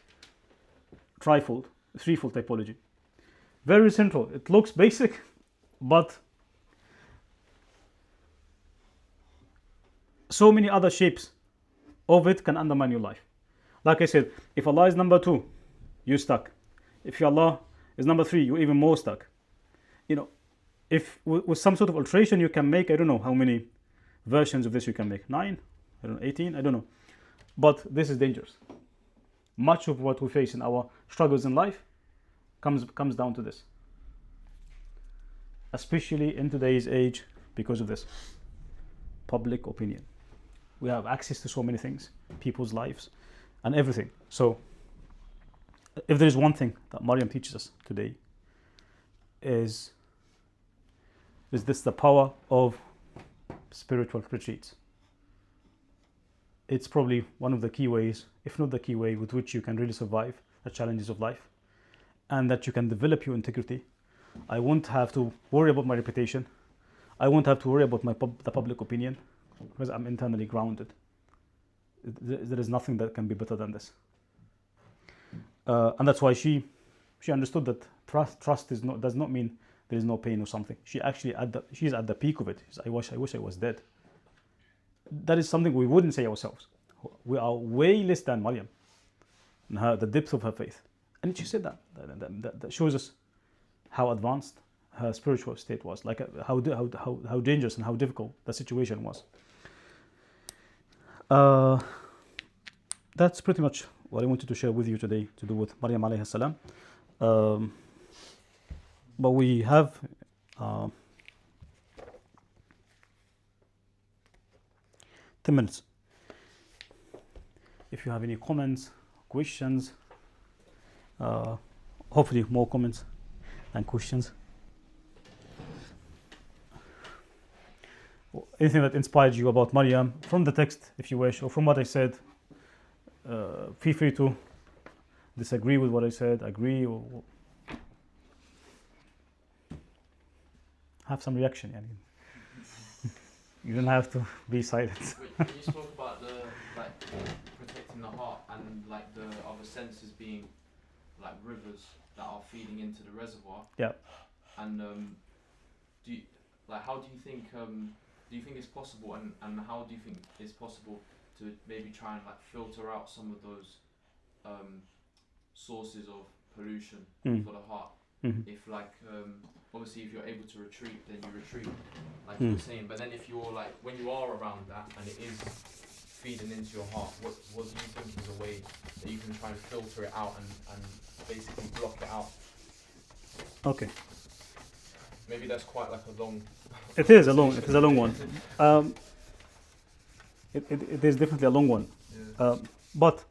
threefold typology, very central. It looks basic, but so many other shapes of it can undermine your life. Like I said, if Allah is number 2, you're stuck. If Allah is number 3, you're even more stuck. If with some sort of alteration you can make, I don't know how many versions of this you can make. 9, I don't know, 18, I don't know. But this is dangerous. Much of what we face in our struggles in life comes down to this. Especially in today's age, because of this public opinion. We have access to so many things, people's lives and everything. So if there is one thing that Maryam teaches us today, is this the power of spiritual retreats. It's probably one of the key ways, if not the key way, with which you can really survive the challenges of life, and that you can develop your integrity. I won't have to worry about my reputation. I won't have to worry about the public opinion, because I'm internally grounded. There is nothing that can be better than this. And that's why she understood that trust does not mean there is no pain or something. She's at the peak of it. I wish I was dead. That is something we wouldn't say ourselves. We are way less than Maryam in the depth of her faith. And she said that shows us how advanced her spiritual state was, like how dangerous and how difficult the situation was. That's pretty much what I wanted to share with you today to do with Maryam alayhi salam. But we have uh, 10 minutes. If you have any comments, questions, hopefully more comments than questions. anything that inspired you about Maryam from the text, if you wish, or from what I said. Feel free to disagree with what I said, agree, or have some reaction. Yani. You don't have to be silent. When you spoke about the like protecting the heart and like the other senses being like rivers that are feeding into the reservoir. Yeah. And do you, like how do you think it's possible, and how do you think it's possible to maybe try and like filter out some of those sources of pollution for the heart? If like obviously if you're able to retreat, then you retreat, like you were saying. But then if you're like when you are around that and it is feeding into your heart, what do you think is a way that you can try and filter it out and basically block it out? Okay. Maybe that's quite like a long. It is a long one. It is definitely a long one. Yeah. But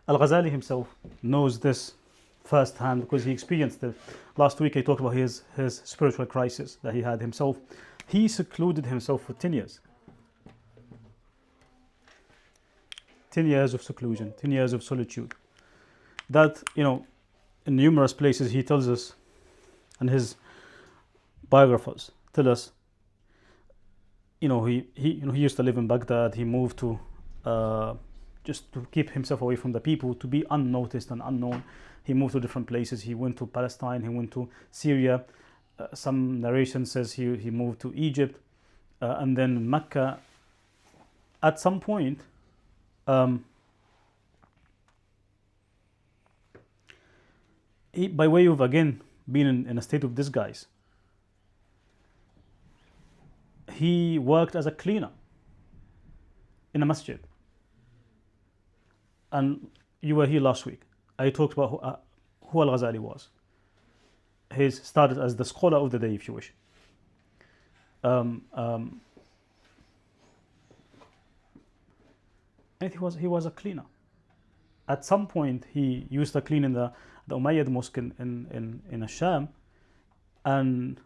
Al-Ghazali himself knows this firsthand because he experienced it. Last week I talked about his spiritual crisis that he had himself. He secluded himself for 10 years. 10 years of seclusion, 10 years of solitude. That, in numerous places he tells us, and his biographers tell us, he used to live in Baghdad. He moved to just to keep himself away from the people, to be unnoticed and unknown. He moved to different places. He went to Palestine. He went to Syria. Some narration says he moved to Egypt, and then Mecca. At some point, he, by way of again being in a state of disguise, he worked as a cleaner in a masjid. And you were here last week. I talked about who Al-Ghazali was. He started as the scholar of the day, if you wish. And he was a cleaner. At some point, he used to clean in the Umayyad Mosque in Sham, and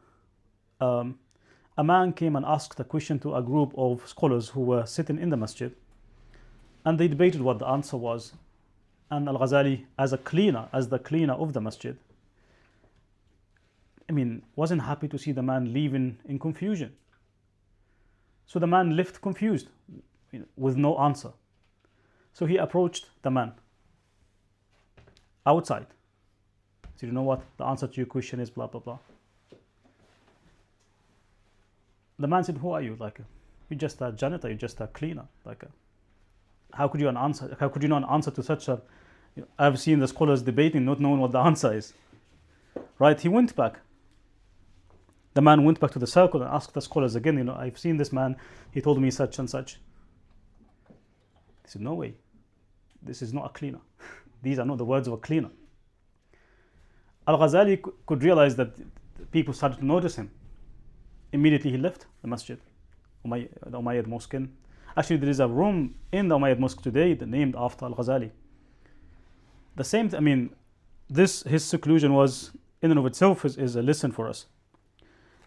a man came and asked a question to a group of scholars who were sitting in the masjid, and they debated what the answer was. And Al-Ghazali, as the cleaner of the masjid, wasn't happy to see the man leaving in confusion. So the man left confused, with no answer. So he approached the man outside. So you know what? The answer to your question is blah, blah, blah. The man said, who are you? You're just a janitor, you're just a cleaner. How could you not answer to such a... I've seen the scholars debating, not knowing what the answer is. Right? He went back. The man went back to the circle and asked the scholars again, I've seen this man, he told me such and such. He said, no way. This is not a cleaner. These are not the words of a cleaner. Al-Ghazali could realize that people started to notice him. Immediately he left the masjid, the Umayyad Mosque. Actually, there is a room in the Umayyad Mosque today named after Al-Ghazali. The same, his seclusion was, in and of itself, is a lesson for us.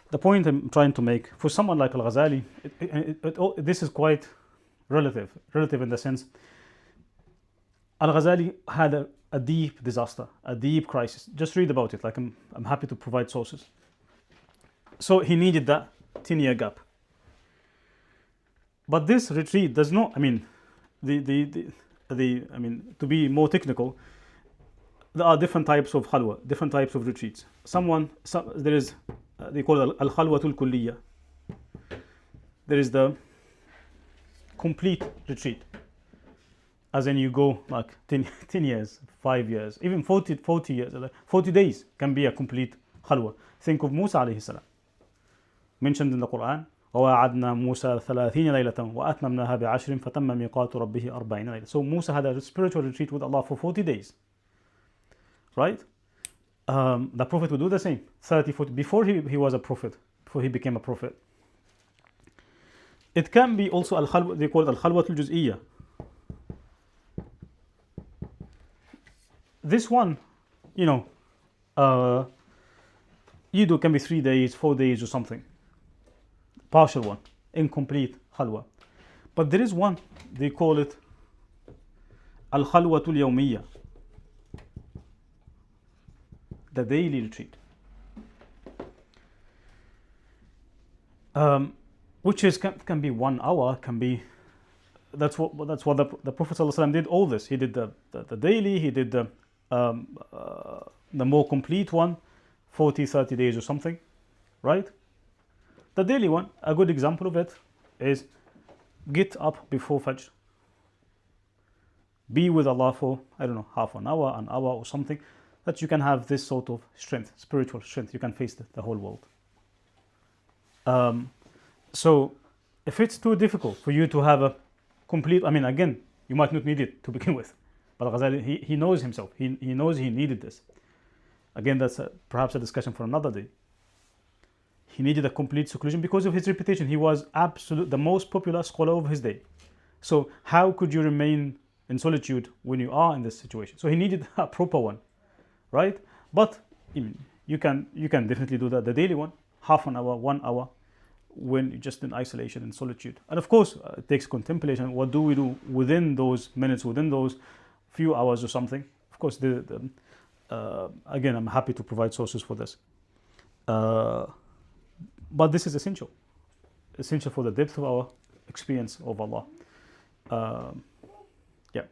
The point I'm trying to make, for someone like Al-Ghazali, this is quite relative in the sense, Al-Ghazali had a deep disaster, a deep crisis. Just read about it, I'm happy to provide sources. So he needed that 10-year gap. But this retreat does not, to be more technical, there are different types of khalwa, different types of retreats. There is, they call it al-khalwatul kulliyya. There is the complete retreat, as in you go 10 years, 5 years, even 40 years, 40 days can be a complete khalwa. Think of Musa alayhi salam, mentioned in the Quran. وَوَعَدْنَا مُوسَى 30 لَيْلَةً وَأَتْمَمْنَاهَا بِعَشْرٍ فَتَمَّ مِيقَاتُ رَبِّهِ 40 لَيْلَةً. So Musa had a spiritual retreat with Allah for 40 days. Right? The Prophet would do the same. 30, 40, before he was a prophet, before he became a prophet. It can be also al-khalwa, they call it al-khalwatul juz'iyya. This one, you do can be 3 days, 4 days or something. Partial one. incomplete khalwa. But there is one, they call it al-khalwatul yawmiyya, the daily retreat, which is can be 1 hour, can be, that's what the Prophet ﷺ did. All this he did, the daily, he did the more complete one, 40-30 days or something, right? The daily one, a good example of it is get up before Fajr, be with Allah for, I don't know, half an hour or something, that you can have this sort of strength, spiritual strength, you can face the whole world. So if it's too difficult for you to have a complete, I mean, again, you might not need it to begin with, but Ghazali, he knows himself, he knows he needed this. Again, that's perhaps a discussion for another day. He needed a complete seclusion because of his reputation. He was the most popular scholar of his day. So how could you remain in solitude when you are in this situation? So he needed a proper one, right? But you can definitely do that. The daily one, half an hour, 1 hour, when you're just in isolation and solitude. And of course, it takes contemplation. What do we do within those minutes, within those few hours or something? Of course, again, I'm happy to provide sources for this. But this is essential for the depth of our experience of Allah. Yeah.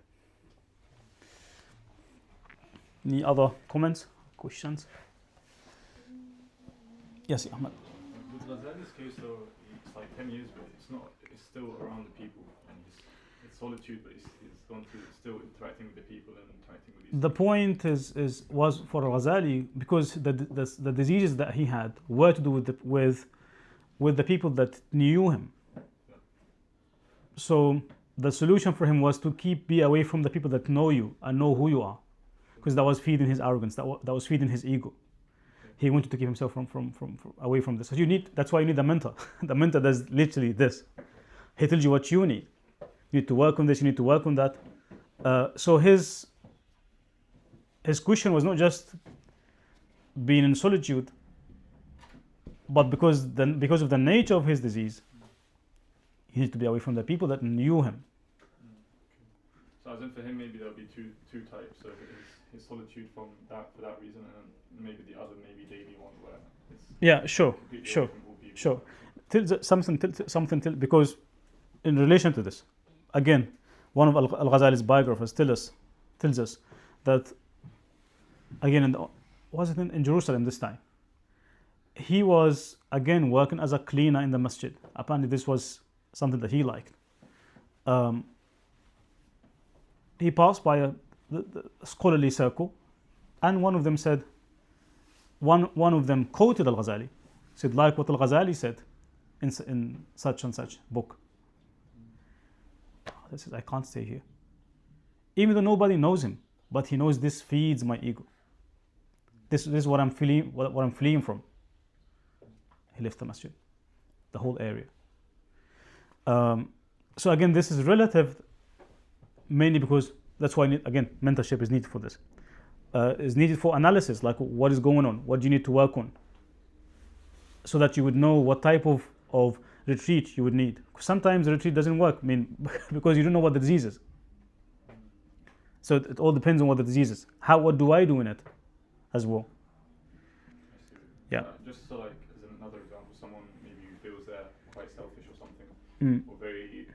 Any other comments, questions? Yes, Ahmed. With Ghazali's case, though, it's like 10 years, but it's still around the people, and it's solitude, but it's gone through, still interacting with the people and interacting with these The point was for Ghazali, because the diseases that he had were to do with the people that knew him. So the solution for him was to be away from the people that know you and know who you are, because that was feeding his arrogance, that was feeding his ego. He wanted to keep himself from away from this. So that's why you need a mentor. The mentor does literally this. He tells you what you need. You need to work on this, you need to work on that. So his question was not just being in solitude, but because of the nature of his disease, he needed to be away from the people that knew him. So as in for him, maybe there'll be two types. So his solitude for that reason, and maybe the other, maybe daily one where it's sure. Because in relation to this, again, one of Al-Ghazali's biographers tells us that, again, was it in Jerusalem this time? He was again working as a cleaner in the masjid. Apparently, this was something that he liked. He passed by the scholarly circle, and one of them quoted Al-Ghazali, said, like what Al-Ghazali said in such and such book. This is, I can't stay here. Even though nobody knows him, but he knows this feeds my ego. This is what I'm fleeing from. He left the masjid, the whole area. So again, this is relative, mainly because that's why, again, mentorship is needed for this. Is needed for analysis, like what is going on, what do you need to work on, so that you would know what type of retreat you would need. Sometimes the retreat doesn't work, because you don't know what the disease is. So it all depends on what the disease is. What do I do in it as well? Yeah. Just so, like, as another example, someone maybe who feels they're quite selfish or something, or very,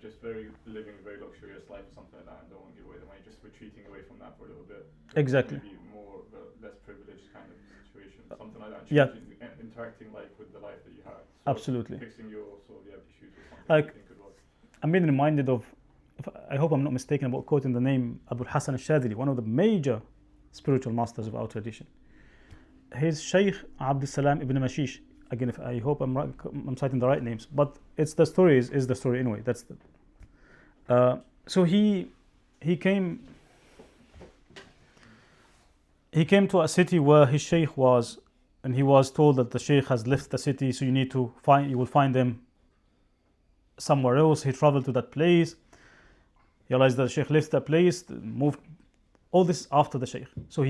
just very living a very luxurious life or something like that, and don't want to give away the money, just retreating away from that for a little bit. Exactly. Maybe more of a less privileged kind of situation, something like that. Yeah. Interacting like with the life that you have. So absolutely. Fixing your sort of issues or something. Like, you think could work. I'm being reminded of, I hope I'm not mistaken about quoting the name Abul Hasan al-Shadili, one of the major spiritual masters of our tradition. His Sheikh Abdul Salam ibn Mashish. Again, I hope I'm citing the right names, but it's the story is the story anyway. That's so he came to a city where his Sheikh was, and he was told that the Sheikh has left the city, so you will find him somewhere else. He traveled to that place. He realized that the Sheikh left that place, moved. All this after the Sheikh. So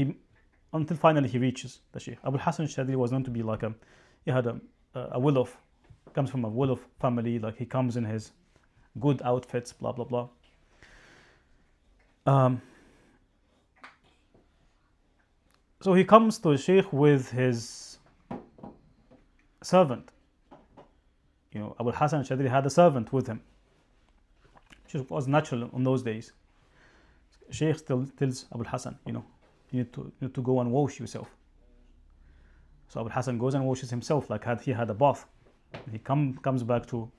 until finally he reaches the Sheikh. Abu Hassan al-Shadili was known to be like he had a will of comes from a well-off family, like he comes in his good outfits, blah blah blah. So he comes to Sheikh with his servant. Abu Hassan al-Shadili had a servant with him, which was natural in those days. Sheikh still tells Abu Hassan, you need to go and wash yourself. So Abu Hassan goes and washes himself, like he had a bath. He comes back to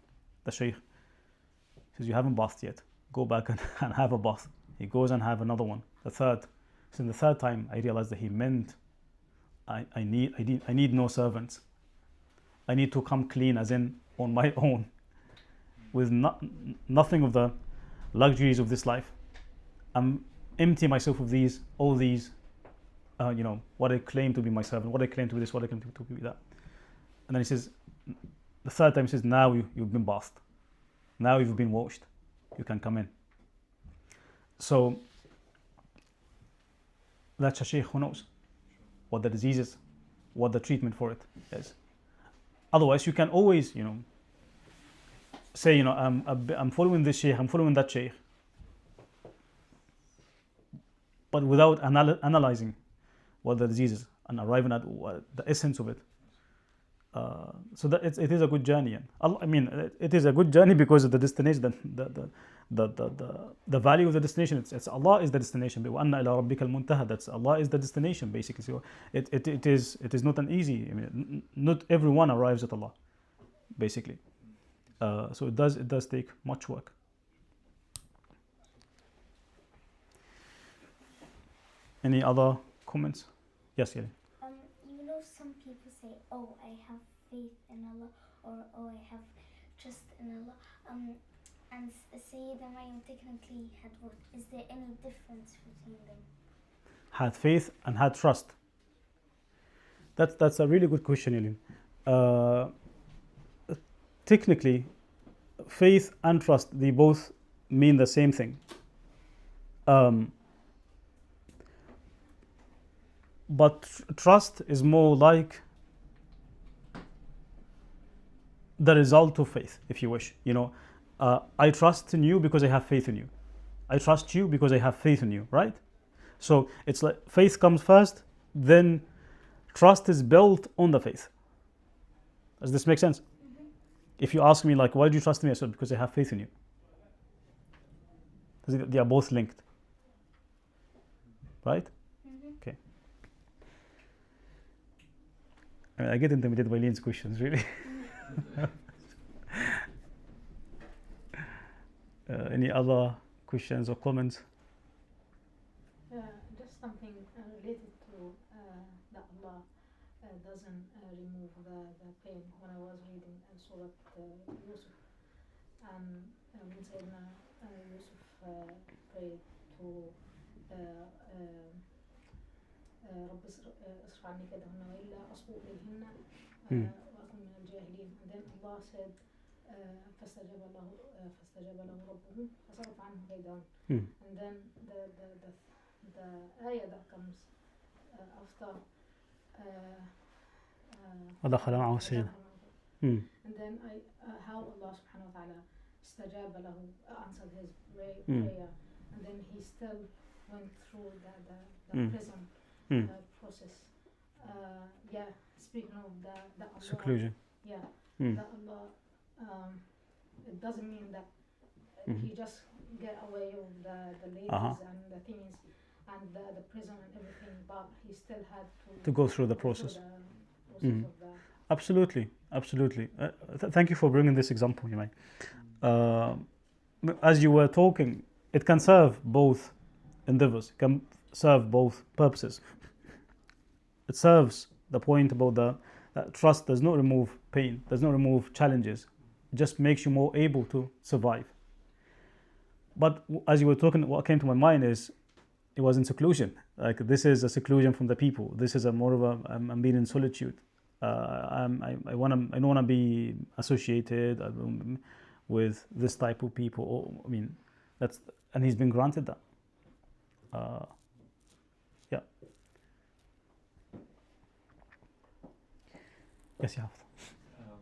the Sheikh. He says, you haven't bathed yet. Go back and have a bath. He goes and have another one. The third. So in the third time, I realized that he meant, I need no servants. I need to come clean, as in on my own, with nothing of the luxuries of this life. I'm empty myself of all these, what I claim to be my servant, what I claim to be this, what I claim to be that. And then he says, the third time he says, now you've been bathed. Now you've been washed. You can come in. So that's a sheikh who knows what the disease is, what the treatment for it is. Otherwise, you can always, say, I'm following this sheikh, I'm following that sheikh, but without analyzing what the disease is and arriving at the essence of it. So that it is a good journey. It is a good journey because of the destination, the value of the destination. It's Allah is the destination. وَأَنَّ إِلَىٰ رَبِّكَ الْمُنْتَهَى. That's Allah is the destination, basically. So it is not an easy. Not everyone arrives at Allah, basically. So it does take much work. Any other comments? Yes, Yeli. Some people say, oh, I have faith in Allah, or oh, I have trust in Allah, and Sayyidina Maryam technically had what? Is there any difference between them? Had faith and had trust. That's a really good question, Yelin. Technically, faith and trust, they both mean the same thing. But trust is more like the result of faith, if you wish. I trust in you because I have faith in you. I trust you because I have faith in you, right? So it's like faith comes first, then trust is built on the faith. Does this make sense? Mm-hmm. If you ask me, like, why do you trust me? I said, because I have faith in you. They are both linked, right? Okay. I get intimidated by Lean's questions, really. Any other questions or comments? Just something related to that Allah doesn't remove the pain. When I was reading Surat Yusuf, and when Sayyidina Yusuf prayed to رب اصرف عني كيدهن وإلا أصبو إليهن وأكون من الجاهلين. And then Allah said فاستجاب له ربه فصرف عنه كيدهن. And then the ayah that comes after ودخل معه السجن. And then how Allah subhanahu wa ta'ala استجاب له, answered his prayer, and then he still went through the prison process. Speaking of the Allah, seclusion. That Allah, it doesn't mean that he just get away with the ladies and the things and the prison and everything, but he still had to go through the process. Of the Absolutely. Thank you for bringing this example, Imam. As you were talking, it can serve both endeavors, can serve both purposes. It serves the point about that trust does not remove pain, does not remove challenges, it just makes you more able to survive. But as you were talking, what came to my mind is it was in seclusion. Like, this is a seclusion from the people. This is more of I'm being in solitude. I don't want to be associated with this type of people. And he's been granted that. Yes, you have.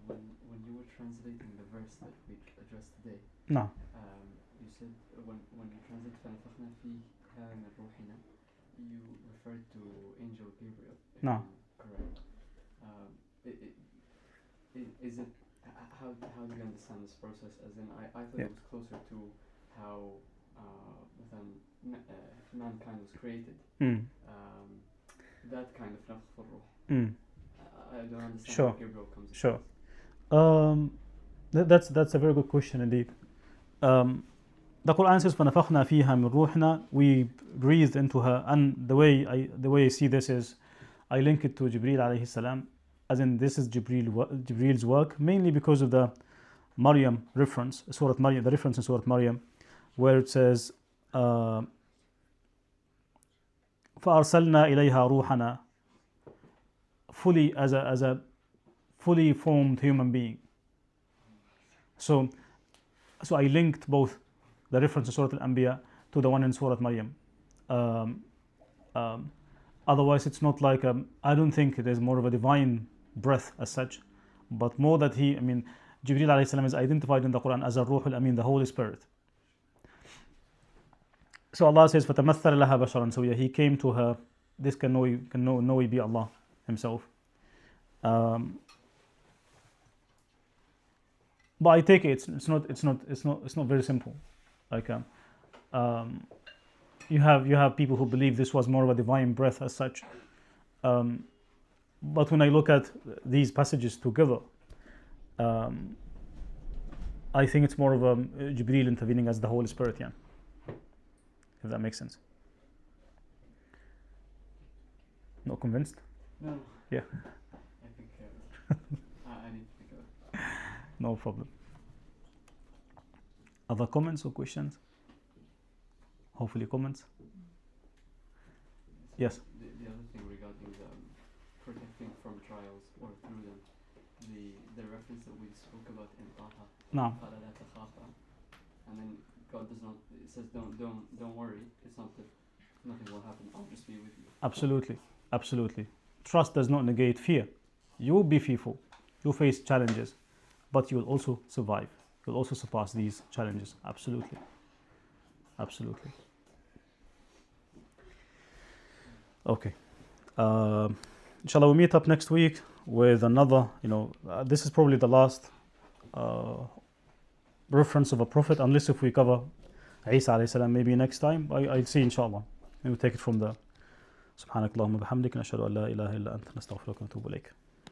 When you were translating the verse that we addressed today, No. you said when you translate فَنَفَخْنَا فِيهَا مِنْ رُوحِنَا, you referred to Angel Gabriel. If No. I'm correct. Is it how do you understand this process? As in, I thought Yeah. it was closer to how mankind was created. That kind of nafkh for ruh. I don't understand Sure. how Gabriel comes in. Sure. That's a very good question indeed. The Quran says فَنَفَخْنَا فِيهَا مِنْ رُوحِنَا, we breathed into her, and the way I see this is I link it to Jibreel alayhi salam, as in this is Jibreel's work, mainly because of the Maryam reference, Surat Maryam, the reference in Surat Maryam, where it says فَأَرْسَلْنَا إِلَيْهَا رُوحَنَا, fully as a fully formed human being. So I linked both the reference in Surat Al Anbyaa to the one in Surat Maryam. Otherwise, it's not like I don't think it is more of a divine breath as such, but more that Jibreel alayhi salam is identified in the Quran as a Ruh al-Amin, the Holy Spirit. So Allah says, فَتَمَثَّلَ لَهَا بَشَرًا. So yeah, he came to her. This can only be Allah Himself. But I take it it's not very simple. Like you have people who believe this was more of a divine breath as such. But when I look at these passages together, I think it's more of a Jibreel intervening as the Holy Spirit, yeah. If that makes sense. Not convinced? No. Yeah. I think I need to think about it. No problem. Other comments or questions? Hopefully comments. Yes. The other thing regarding the protecting from trials or through them, the reference that we spoke about in Taha. No. And then God does not. It says don't worry. It's not that nothing will happen. I'll just be with you. Absolutely. Trust does not negate fear. You will be fearful. You face challenges, but you will also survive. You'll also surpass these challenges. Absolutely. Okay. Inshallah, we'll meet up next week with another. This is probably the last reference of a prophet, unless if we cover Isa alayhi salam maybe next time. I'll see inshallah. And we'll take it from there. سبحانك اللهم وبحمدك نشهد أن لا إله إلا أنت نستغفرك ونتوب إليك.